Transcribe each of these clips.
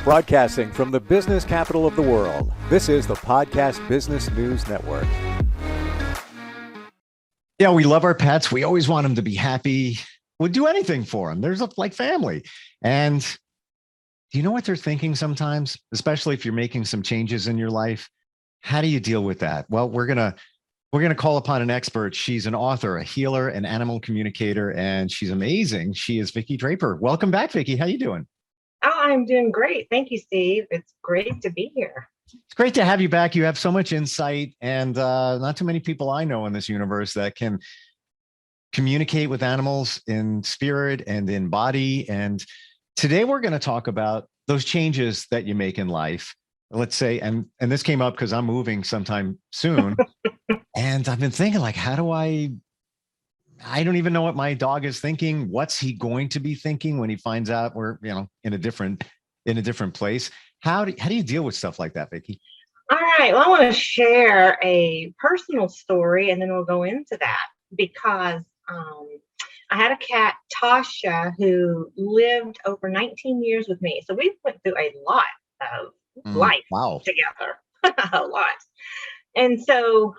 Broadcasting from the business capital of the world, this is the Podcast Business News Network. Yeah, we love our pets. We always want them to be happy. We'd do anything for them. There's like family. And do you know what they're thinking sometimes, especially if you're making some changes in your life? How do you deal with that? Well, we're gonna call upon an expert. She's an author, a healer, an animal communicator, and she's amazing. She is Vicki Draper. Welcome back, Vicki. How you doing? Oh, I'm doing great. Thank you, Steve. It's great to be here. It's great to have you back. You have so much insight, and not too many people I know in this universe that can communicate with animals in spirit and in body. And today we're going to talk about those changes that you make in life. Let's say, and this came up because I'm moving sometime soon, and I've been thinking, like, how do I don't even know what my dog is thinking. What's he going to be thinking when he finds out we're, in a different place? How do you deal with stuff like that, Vicki? All right. Well, I want to share a personal story and then we'll go into that because I had a cat, Tasha, who lived over 19 years with me. So we went through a lot of life together, a lot. And so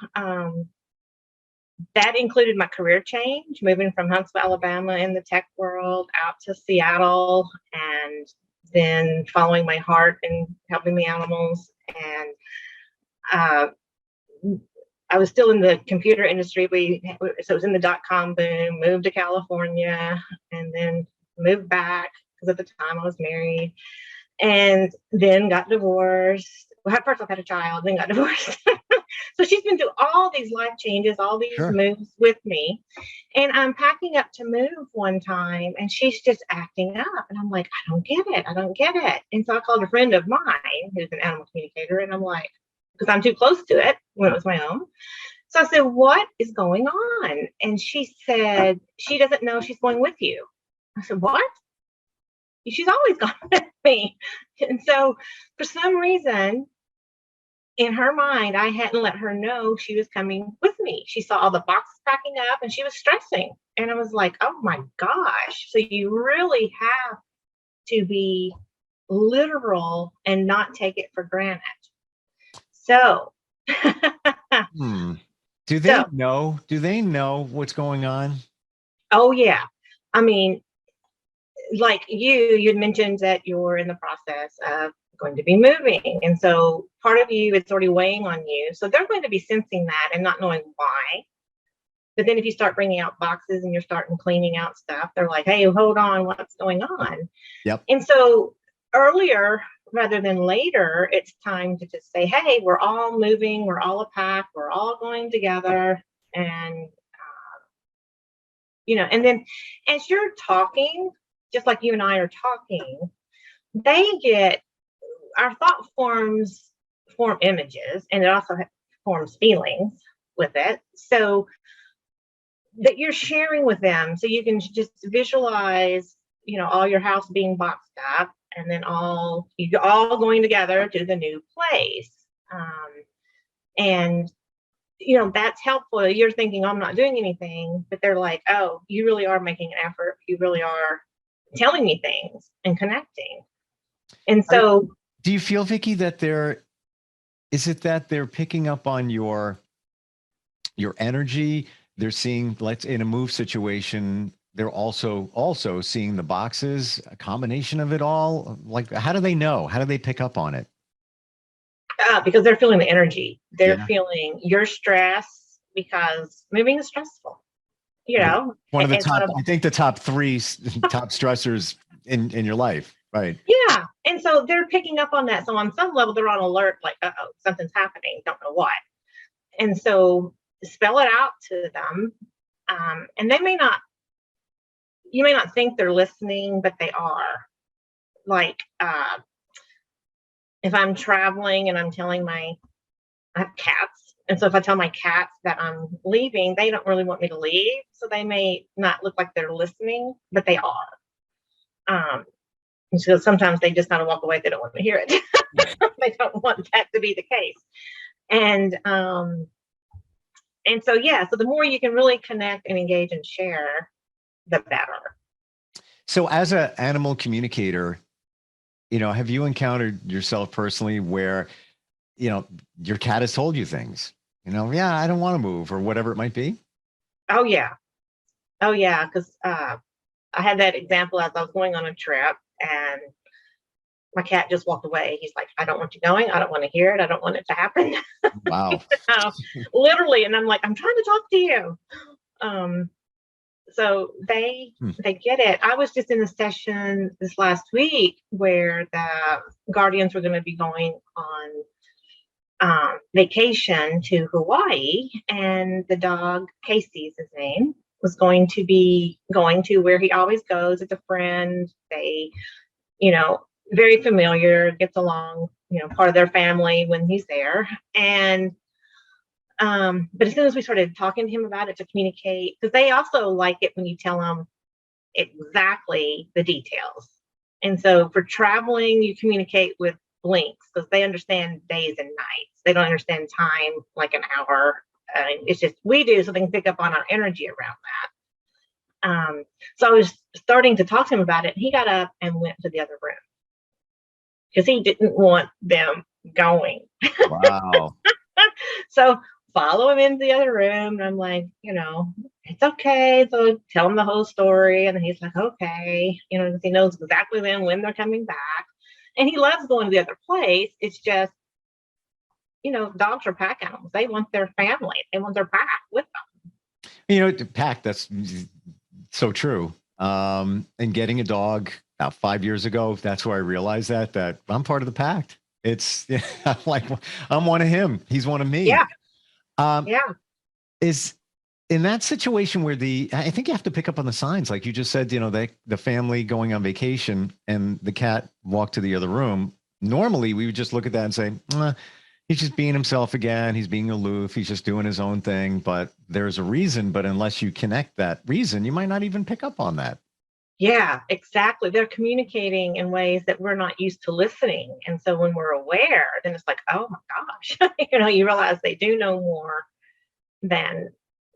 that included my career change, moving from Huntsville, Alabama in the tech world out to Seattle, and then following my heart and helping the animals. And I was still in the computer industry. So it was in the .com boom, moved to California, and then moved back because at the time I was married, and then got divorced. Well, first I had a child, then got divorced. So she's been through all these life changes, all these moves with me. And I'm packing up to move one time and she's just acting up. And I'm like, I don't get it. I don't get it. And so I called a friend of mine who's an animal communicator. And I'm like, because I'm too close to it when it was my own. So I said, what is going on? And she said, she doesn't know she's going with you. I said, what? She's always gone with me. And so for some reason, in her mind, I hadn't let her know she was coming with me. She saw all the boxes packing up and she was stressing. And I was like, oh my gosh. So you really have to be literal and not take it for granted. So Do they know? Do they know what's going on? Oh yeah. I mean, like you'd mentioned that you're in the process of going to be moving. And so part of you, it's already weighing on you. So they're going to be sensing that and not knowing why. But then if you start bringing out boxes and you're starting cleaning out stuff, they're like, hey, hold on, what's going on? Yep. And so earlier rather than later, it's time to just say, hey, we're all moving. We're all a pack. We're all going together. And, and then as you're talking, just like you and I are talking, our thought form images, and it also forms feelings with it. So that you're sharing with them. So you can just visualize, all your house being boxed up and then you're all going together to the new place. And that's helpful. You're thinking, I'm not doing anything, but they're like, oh, you really are making an effort. You really are telling me things and connecting. And so do you feel, Vicki, that they're picking up on your energy? They're seeing, in a move situation, they're also seeing the boxes, a combination of it all. Like, how do they know? How do they pick up on it? Because they're feeling the energy. They're feeling your stress because moving is stressful. One of the top, I think the top 3 top stressors in your life. Right. Yeah. And so they're picking up on that. So on some level, they're on alert, like, uh-oh, something's happening. Don't know what. And so spell it out to them. And you may not think they're listening, but they are. Like, if I'm traveling and I'm telling I have cats. And so if I tell my cats that I'm leaving, they don't really want me to leave. So they may not look like they're listening, but they are. And so sometimes they just kind of walk away. They don't want to hear it. They don't want that to be the case. And so, so the more you can really connect and engage and share, the better. So as an animal communicator, have you encountered yourself personally where, your cat has told you things, yeah, I don't want to move or whatever it might be? Oh yeah. Oh yeah. Because I had that example as I was going on a trip, and my cat just walked away. He's like, I don't want you going. I don't want to hear it. I don't want it to happen. Wow. Literally. And I'm like, I'm trying to talk to you. Um, so Hmm. they get it. I was just in a session this last week where the guardians were going to be going on vacation to Hawaii, and the dog, Casey's his name, was going to be going to where he always goes. It's a friend. They, you know, very familiar, gets along, part of their family when he's there. And but as soon as we started talking to him about it to communicate, because they also like it when you tell them exactly the details. And so for traveling, you communicate with blinks because they understand days and nights. They don't understand time like an hour. It's just we do, so they can pick up on our energy around that. So I was starting to talk to him about it, and he got up and went to the other room because he didn't want them going. Wow. So follow him into the other room, and I'm like, it's okay. So tell him the whole story, and he's like, okay, because he knows exactly then when they're coming back, and he loves going to the other place. It's just, dogs are pack animals. They want their family. They want their pack with them. Pack, that's so true. And getting a dog about 5 years ago, that's where I realized that I'm part of the pack. It's I'm like, I'm one of him. He's one of me. Yeah. Um, Yeah. is in that situation where I think you have to pick up on the signs, like you just said, the family going on vacation and the cat walked to the other room. Normally we would just look at that and say, he's just being himself again. He's being aloof. He's just doing his own thing, but there's a reason. But unless you connect that reason, you might not even pick up on that. Yeah, exactly. They're communicating in ways that we're not used to listening. And so when we're aware, then it's like, oh my gosh, you realize they do know more than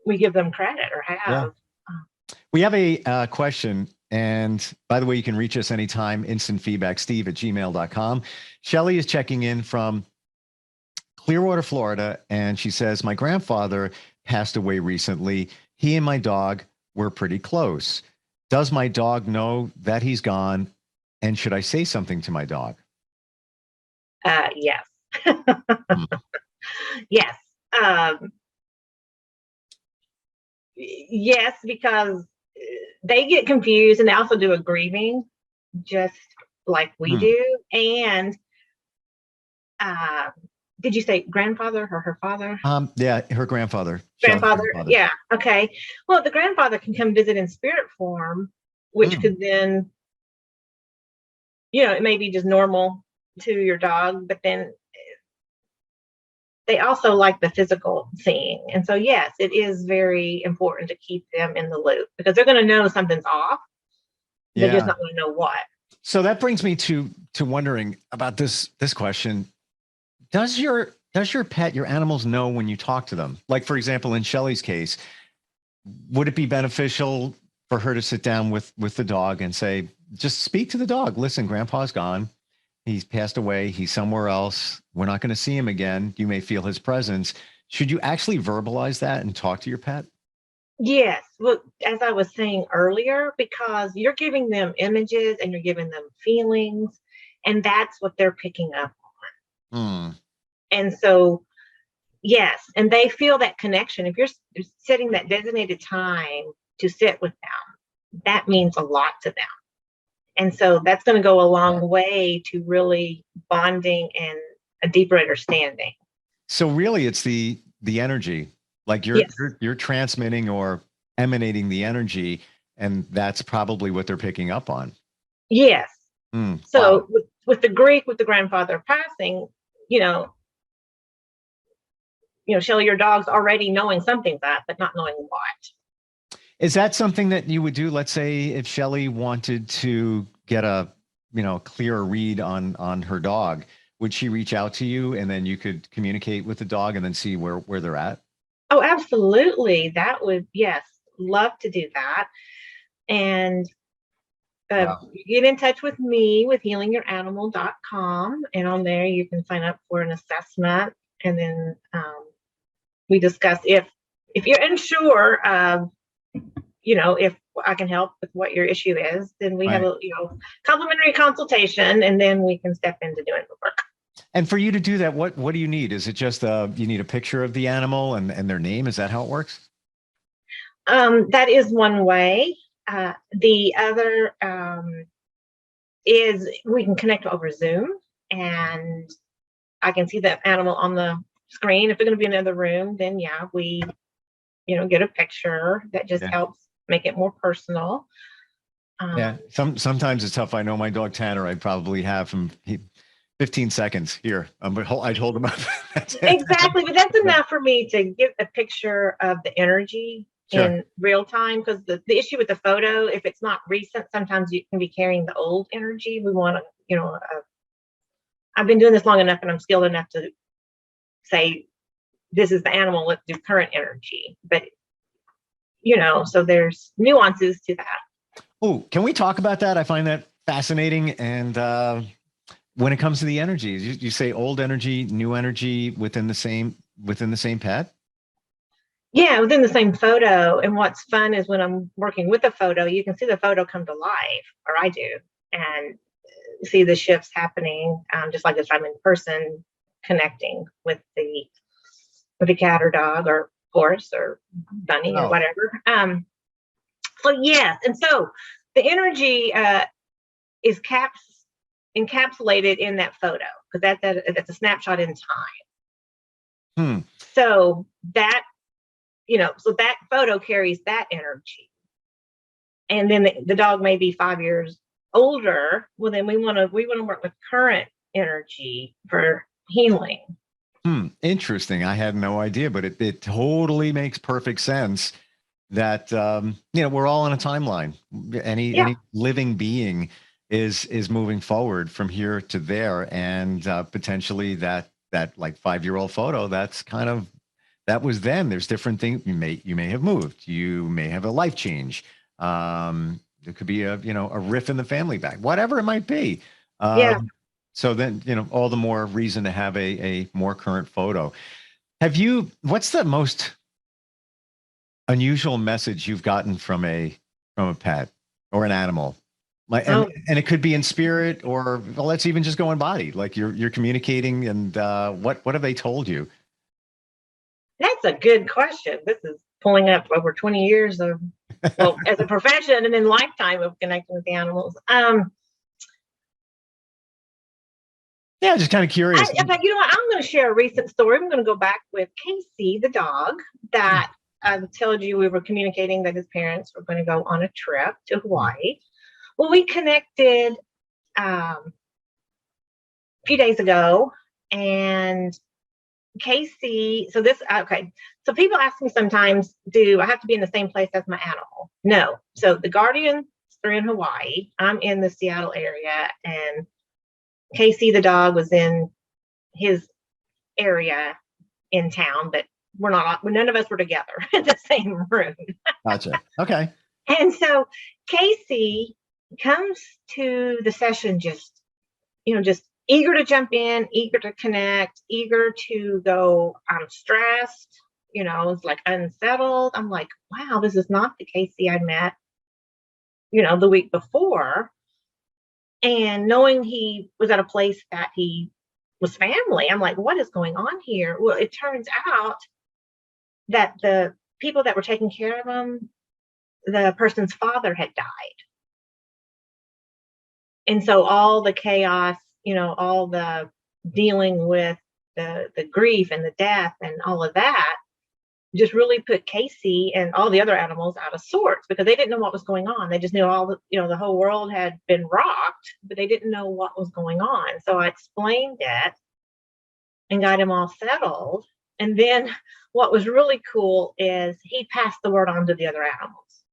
we give them credit or have. Yeah. We have a question. And by the way, you can reach us anytime, instant feedback, steve@gmail.com. Shelly is checking in from Clearwater, Florida. And she says, my grandfather passed away recently. He and my dog were pretty close. Does my dog know that he's gone? And should I say something to my dog? Yes. Yes. Yes, because they get confused, and they also do a grieving just like we do. And did you say grandfather or her father? Yeah, her grandfather. Grandfather. Yeah. Okay. Well, the grandfather can come visit in spirit form, which could then, it may be just normal to your dog, but then they also like the physical seeing. And so, yes, it is very important to keep them in the loop because they're going to know something's off. They're just not going to know what. So that brings me to wondering about this question. Does your pet, your animals, know when you talk to them? Like, for example, in Shelly's case, would it be beneficial for her to sit down with the dog and say, just speak to the dog? Listen, Grandpa's gone. He's passed away. He's somewhere else. We're not going to see him again. You may feel his presence. Should you actually verbalize that and talk to your pet? Yes. Well, as I was saying earlier, because you're giving them images and you're giving them feelings, and that's what they're picking up on. And so, yes, and they feel that connection. If you're setting that designated time to sit with them, that means a lot to them. And so that's going to go a long way to really bonding and a deeper understanding. So really it's the energy, like you're transmitting or emanating the energy, and that's probably what they're picking up on. Yes. So wow. with the grief, with the grandfather passing, Shelly, your dog's already knowing something's up, but not knowing what. Is that something that you would do? Let's say if Shelly wanted to get a, clearer read on her dog, would she reach out to you and then you could communicate with the dog and then see where they're at? Oh, absolutely. That would, yes, love to do that. And Wow. get in touch with me with healingyouranimal.com, and on there you can sign up for an assessment, and then we discuss if you're unsure of, if I can help with what your issue is, then we have Right. a complimentary consultation, and then we can step into doing the work. And for you to do that, what do you need? Is it just you need a picture of the animal and their name? Is that how it works? That is one way. The other is we can connect over Zoom, and I can see the animal on the screen. If they're going to be in another room, then yeah, we get a picture that just Yeah. helps make it more personal. Yeah. Sometimes it's tough. I know my dog Tanner, I'd probably have him 15 seconds here. But I'd hold him up. Exactly, but that's enough for me to get a picture of the energy Sure. in real time, because the issue with the photo, if it's not recent, sometimes you can be carrying the old energy. We want to, I've been doing this long enough and I'm skilled enough to say, this is the animal, let's do current energy. But, so there's nuances to that. Oh, can we talk about that? I find that fascinating. And when it comes to the energies, you say old energy, new energy within the same pet? Yeah, within the same photo. And what's fun is when I'm working with a photo, you can see the photo come to life, or I do, and see the shifts happening, just like if I'm in person connecting with the cat or dog or horse or bunny or whatever. So yes, and so the energy is encapsulated in that photo, because that's a snapshot in time. So that so that photo carries that energy, and then the dog may be 5 years older. Well, then we want to work with current energy for healing. Interesting. I had no idea, but it totally makes perfect sense that we're all on a timeline. Any living being is moving forward from here to there, and potentially that like 5-year-old photo, that was then. There's different things. You may have moved. You may have a life change. There could be a riff in the family back, whatever it might be. So then, all the more reason to have a more current photo. What's the most unusual message you've gotten from a pet or an animal? And it could be in spirit, or let's even just go in body. Like you're communicating, and what have they told you? That's a good question. This is pulling up over 20 years of, as a profession and then lifetime of connecting with the animals. Yeah, just kind of curious. In fact, you know what? I'm going to share a recent story. I'm going to go back with Casey, the dog, that I told you we were communicating that his parents were going to go on a trip to Hawaii. Well, we connected a few days ago, and Casey, so people ask me sometimes, do I have to be in the same place as my animal? No. So the guardians are in Hawaii. I'm in the Seattle area, and Casey, the dog, was in his area in town, but none of us were together in the same room. Gotcha. Okay. And so Casey comes to the session just eager to jump in, eager to connect, eager to go, I'm stressed, it's like unsettled. I'm like, wow, this is not the Casey I met, the week before. And knowing he was at a place that he was family, I'm like, what is going on here? Well, it turns out that the people that were taking care of him, the person's father had died. And so all the chaos, all the dealing with the grief and the death and all of that just really put Casey and all the other animals out of sorts, because they didn't know what was going on. They just knew the whole world had been rocked, but they didn't know what was going on. So I explained it and got him all settled. And then what was really cool is he passed the word on to the other animals,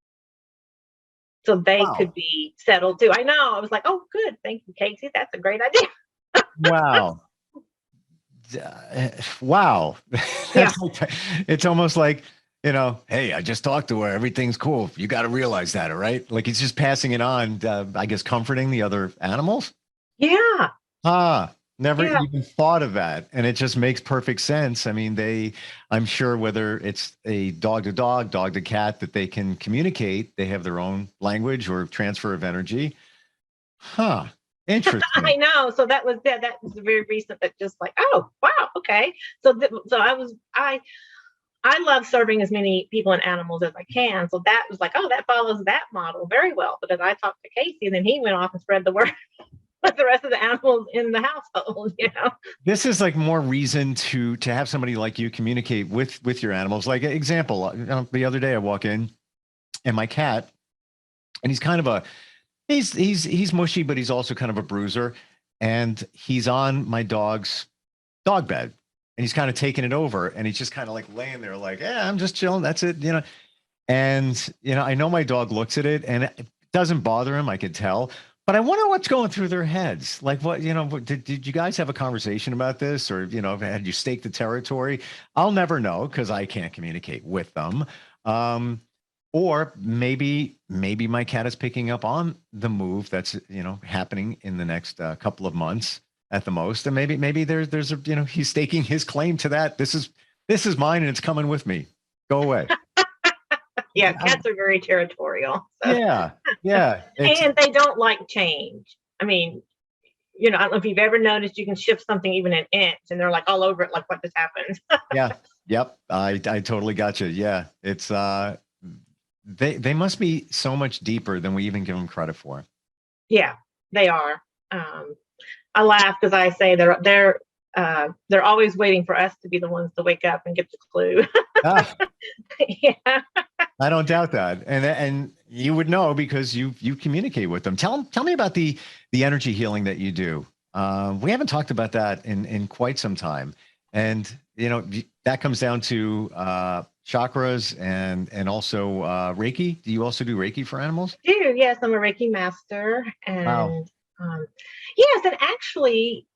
so they could be settled too. I know. I was like, oh, good. Thank you, Casey. That's a great idea. Wow. Wow. Yeah. It's almost like Hey, I just talked to her. Everything's cool. You got to realize that, all right? Like he's just passing it on, I guess, comforting the other animals. Yeah, Ah, never yeah. even thought of that. And it just makes perfect sense. I mean, I'm sure whether it's a dog to cat, that they can communicate, they have their own language or transfer of energy. Huh. I Interesting. know. So that was very recent. That just like, oh wow, okay. So I love serving as many people and animals as I can. So that was like, oh, that follows that model very well because I talked to Casey and then he went off and spread the word with the rest of the animals in the household. This is like more reason to have somebody like you communicate with your animals. Like example, the other day I walk in and my cat, and he's kind of a he's mushy, but he's also kind of a bruiser. And he's on my dog's dog bed, and he's kind of taking it over, and he's just kind of like laying there, like, yeah, I'm just chilling. That's it. And I know my dog looks at it, and it doesn't bother him. I could tell. But I wonder what's going through their heads. Like, did you guys have a conversation about this, or had you staked the territory? I'll never know because I can't communicate with them. Um, or maybe my cat is picking up on the move that's happening in the next couple of months at the most, and maybe there's a he's staking his claim to that. This is mine, and it's coming with me. Go away. Yeah, I- cats are very territorial. So. yeah, yeah. It's And they don't like change. I mean, I don't know if you've ever noticed you can shift something even an inch and they're like all over it, like what just happened. yeah, yep. I totally got you. Yeah, it's they must be so much deeper than we even give them credit for. Yeah, they are. I laugh because I say they're always waiting for us to be the ones to wake up and get the clue. Ah, Yeah. I don't doubt that, and you would know because you communicate with them. Tell me about the energy healing that you do. We haven't talked about that in quite some time, and that comes down to chakras and also Reiki. Do you also do Reiki for animals? I do. Yes, I'm a Reiki master. Wow. And yes, and actually,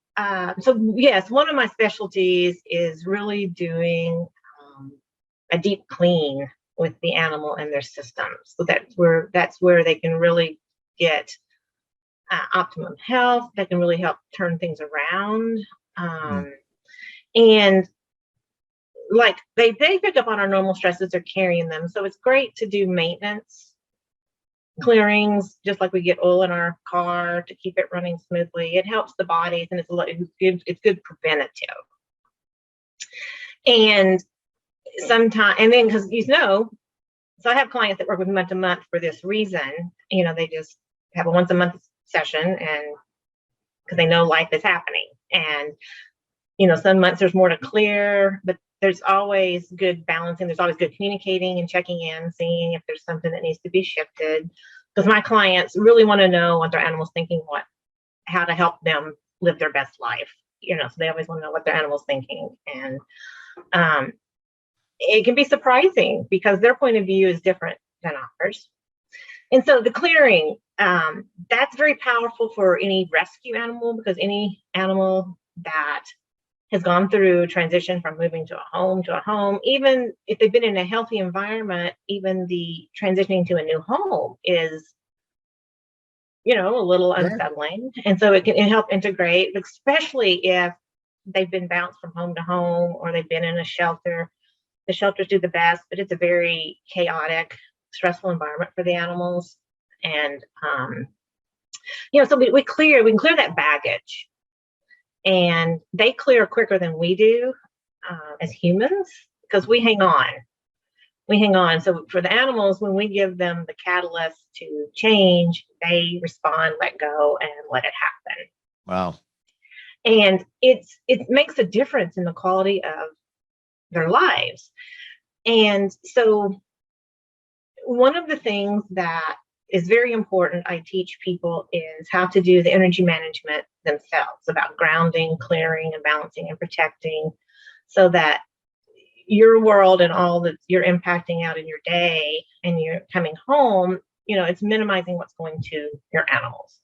so yes, one of my specialties is really doing a deep clean with the animal and their systems. So that's where they can really get optimum health. That can really help turn things around. Mm, And like they pick up on our normal stresses, they're carrying them. So it's great to do maintenance clearings, just like we get oil in our car to keep it running smoothly. It helps the bodies, and it's good preventative. And sometimes, and then because so I have clients that work with month to month for this reason. They just have a once a month session, and because they know life is happening, and some months there's more to clear, but there's always good balancing. There's always good communicating and checking in, seeing if there's something that needs to be shifted. Because my clients really want to know what their animal's thinking, how to help them live their best life. So they always want to know what their animal's thinking, and it can be surprising because their point of view is different than ours. And so the clearing, that's very powerful for any rescue animal, because any animal that has gone through transition from moving to a home, even if they've been in a healthy environment, even the transitioning to a new home is, a little sure. unsettling. And so it can help integrate, especially if they've been bounced from home to home or they've been in a shelter. The shelters do the best, but it's a very chaotic, stressful environment for the animals. And, so we can clear that baggage, and they clear quicker than we do as humans, because we hang on. So for the animals, when we give them the catalyst to change, they respond, let go, and let it happen. Wow. And it makes a difference in the quality of their lives. And so one of the things that is very important I teach people is how to do the energy management themselves, about grounding, clearing, and balancing and protecting, so that your world and all that you're impacting out in your day and you're coming home, it's minimizing what's going to your animals.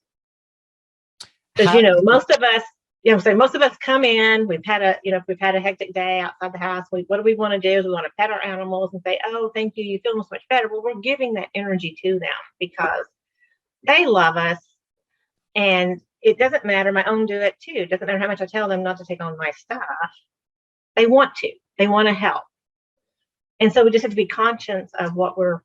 Because, How most of us So most of us come in, we've had a hectic day outside the house. What do we want to do is we want to pet our animals and say, oh, thank you. You feel so much better. Well, we're giving that energy to them because they love us. And it doesn't matter. My own do it too. It doesn't matter how much I tell them not to take on my stuff. They want to help. And so we just have to be conscious of what we're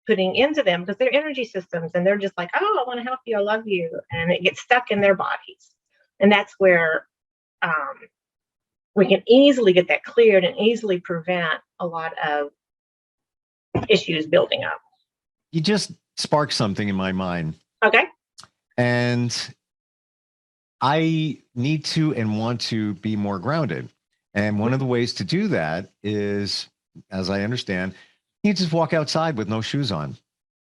putting into them because they're energy systems and they're just like, oh, I want to help you. I love you. And it gets stuck in their bodies. And that's where we can easily get that cleared and easily prevent a lot of issues building up. You just sparked something in my mind. Okay. And I need to and want to be more grounded. And one of the ways to do that is, as I understand, you just walk outside with no shoes on.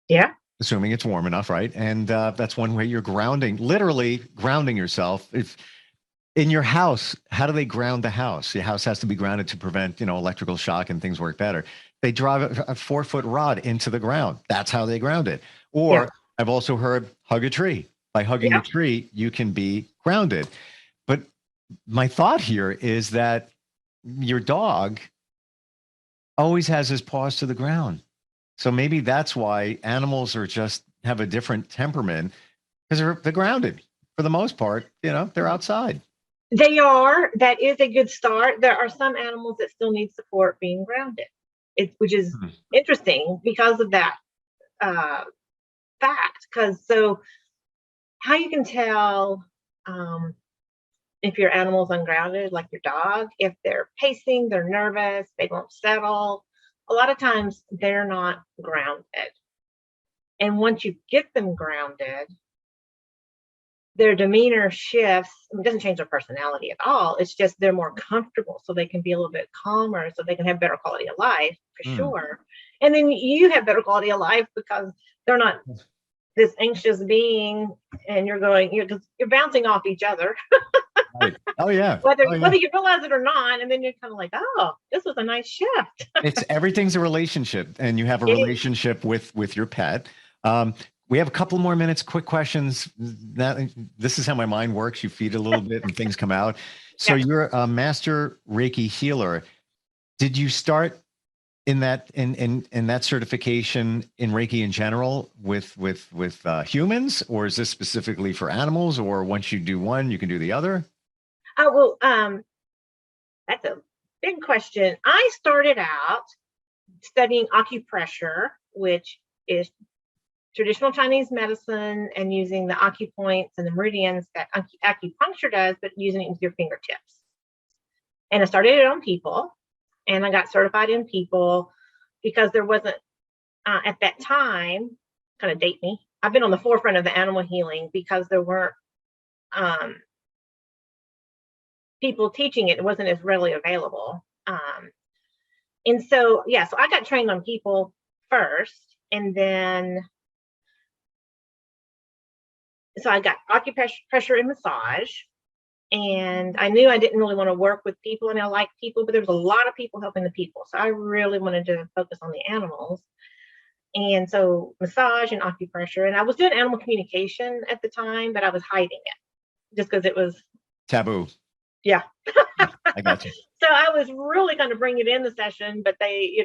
Yeah. Assuming it's warm enough, right? And that's one way you're grounding, literally grounding yourself. If in your house, how do they ground the house? Your house has to be grounded to prevent, electrical shock and things work better. They drive a 4-foot rod into the ground. That's how they ground it. Or I've also heard hug a tree. By hugging a tree, you can be grounded. But my thought here is that your dog always has his paws to the ground. So maybe that's why animals have a different temperament because they're grounded for the most part. They're outside. They are. That is a good start. There are some animals that still need support being grounded, which is interesting because of that fact. So how you can tell if your animal's ungrounded, like your dog, if they're pacing, they're nervous, they won't settle. A lot of times they're not grounded. And once you get them grounded, their demeanor shifts. It doesn't change their personality at all. It's just they're more comfortable, so they can be a little bit calmer, so they can have better quality of life for sure. And then you have better quality of life because they're not this anxious being, and you're bouncing off each other. Right. Oh yeah. Whether you realize it or not, and then you're kind of like, oh, this was a nice shift. Everything's a relationship, and you have a relationship with your pet. We have a couple more minutes. Quick questions. This is how my mind works. You feed a little bit, and things come out. So you're a master Reiki healer. Did you start in that certification in Reiki in general with humans, or is this specifically for animals? Or once you do one, you can do the other? Oh, well, that's a big question. I started out studying acupressure, which is traditional Chinese medicine, and using the acupoints and the meridians that acupuncture does, but using it with your fingertips. And I started it on people, and I got certified in people because there wasn't, at that time, kind of date me, I've been on the forefront of the animal healing because there weren't people teaching it. It wasn't as readily available. And so I got trained on people first, and then so I got acupressure and massage, and I knew I didn't really want to work with people, and I like people, but there was a lot of people helping the people. So I really wanted to focus on the animals. And so massage and acupressure, and I was doing animal communication at the time, but I was hiding it just because it was taboo. Yeah. I got you. So I was really going to bring it in the session, but they,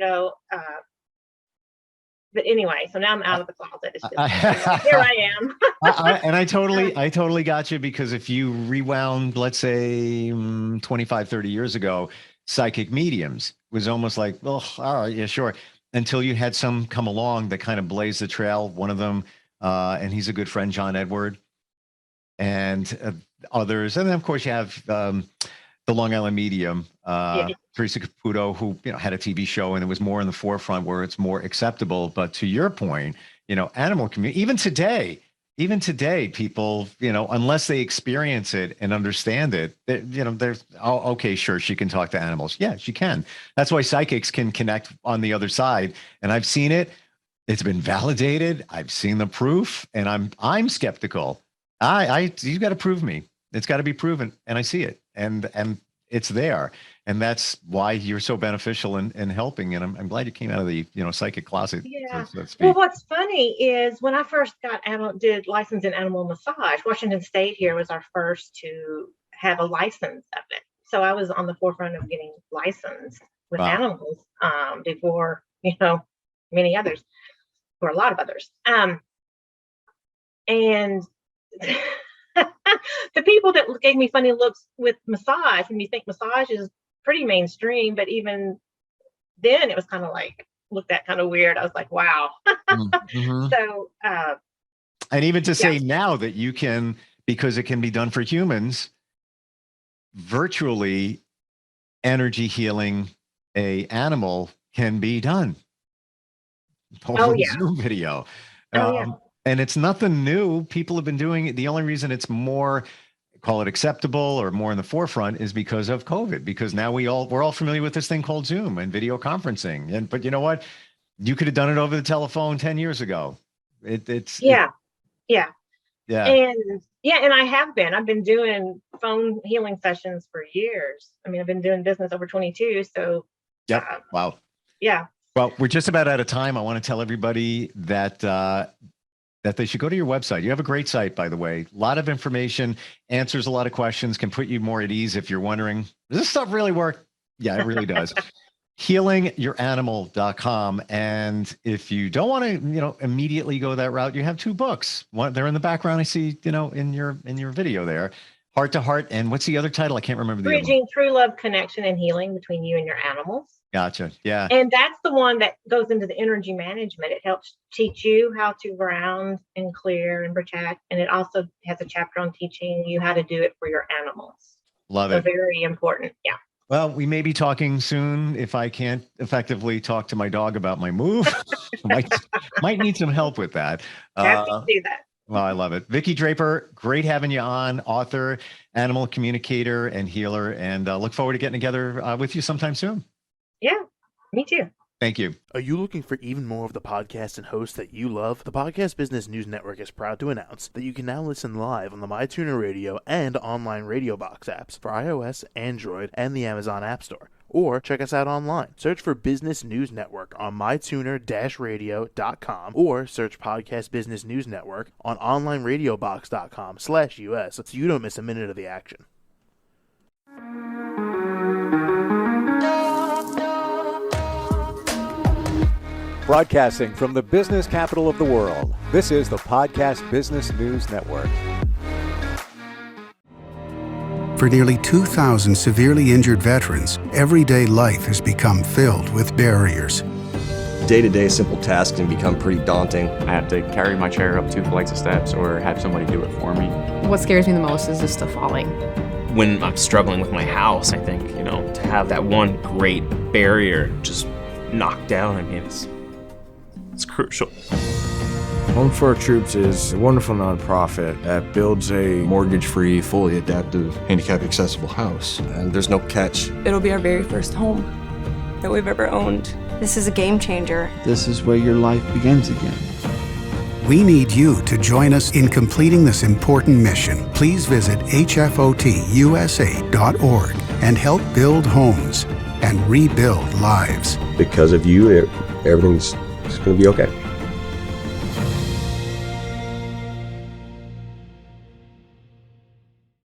but anyway, so now I'm out of the closet. It's just, here I am. And I totally got you, because if you rewound, let's say 25, 30 years ago, psychic mediums was almost like, well, all right, yeah, sure. Until you had some come along that kind of blazed the trail. One of them, and he's a good friend, John Edward, and others. And then of course you have the Long Island medium, Teresa Caputo, who had a TV show, and it was more in the forefront where it's more acceptable. But to your point, animal community, even today, people, unless they experience it and understand it, there's, oh, okay, sure, she can talk to animals. Yeah, she can. That's why psychics can connect on the other side. And I've seen it. It's been validated. I've seen the proof, and I'm skeptical. You got to prove me. It's got to be proven, and I see it, and it's there, and that's why you're so beneficial in helping. And I'm glad you came out of the psychic closet. Yeah. So to speak. Well, what's funny is when I first did license in animal massage, Washington State here was our first to have a license of it. So I was on the forefront of getting licensed with Wow. animals before, many others, or a lot of others. And the people that gave me funny looks with massage, and you think massage is pretty mainstream, but even then it was kind of like looked at kind of weird. I was like, wow. Mm-hmm. So and even to say now that you can, because it can be done for humans, virtually energy healing a animal can be done. Over Zoom video. And it's nothing new. People have been doing it. The only reason it's more, call it acceptable or more in the forefront, is because of COVID, because now we're all familiar with this thing called Zoom and video conferencing. But you know what? You could have done it over the telephone 10 years ago. Yeah. And I've been doing phone healing sessions for years. I mean, I've been doing business over 22. So wow. Yeah. Well, we're just about out of time. I want to tell everybody that that they should go to your website. You have a great site, by the way. A lot of information, answers a lot of questions, can put you more at ease if you're wondering, does this stuff really work? Yeah, it really does. healingyouranimal.com. And if you don't want to, immediately go that route, you have 2 books. One, they're in the background. I see, in your video there, Heart to Heart. And what's the other title? I can't remember the other one. Bridging True Love Connection and Healing Between You and Your Animals. Gotcha. Yeah. And that's the one that goes into the energy management. It helps teach you how to ground and clear and protect. And it also has a chapter on teaching you how to do it for your animals. Love it. Very important. Yeah. Well, we may be talking soon. If I can't effectively talk to my dog about my move, might need some help with that. Happy to do that. Well, I love it. Vicki Draper, great having you on, author, animal communicator, and healer. And look forward to getting together with you sometime soon. Yeah, me too. Thank you. Are you looking for even more of the podcasts and hosts that you love? The Podcast Business News Network is proud to announce that you can now listen live on the MyTuner Radio and online Radio Box apps for iOS, Android, and the Amazon App Store. Or check us out online. Search for Business News Network on mytuner-radio.com or search Podcast Business News Network on onlineradiobox.com/US so you don't miss a minute of the action. Broadcasting from the business capital of the world, this is the Podcast Business News Network. For nearly 2,000 severely injured veterans, everyday life has become filled with barriers. Day-to-day simple tasks can become pretty daunting. I have to carry my chair up 2 flights of steps or have somebody do it for me. What scares me the most is just the falling. When I'm struggling with my house, I think, to have that one great barrier just knocked down, it's crucial. Home for Our Troops is a wonderful nonprofit that builds a mortgage-free, fully adaptive, handicap-accessible house. And there's no catch. It'll be our very first home that we've ever owned. This is a game changer. This is where your life begins again. We need you to join us in completing this important mission. Please visit hfotusa.org and help build homes and rebuild lives. Because of you, everything's going to be okay.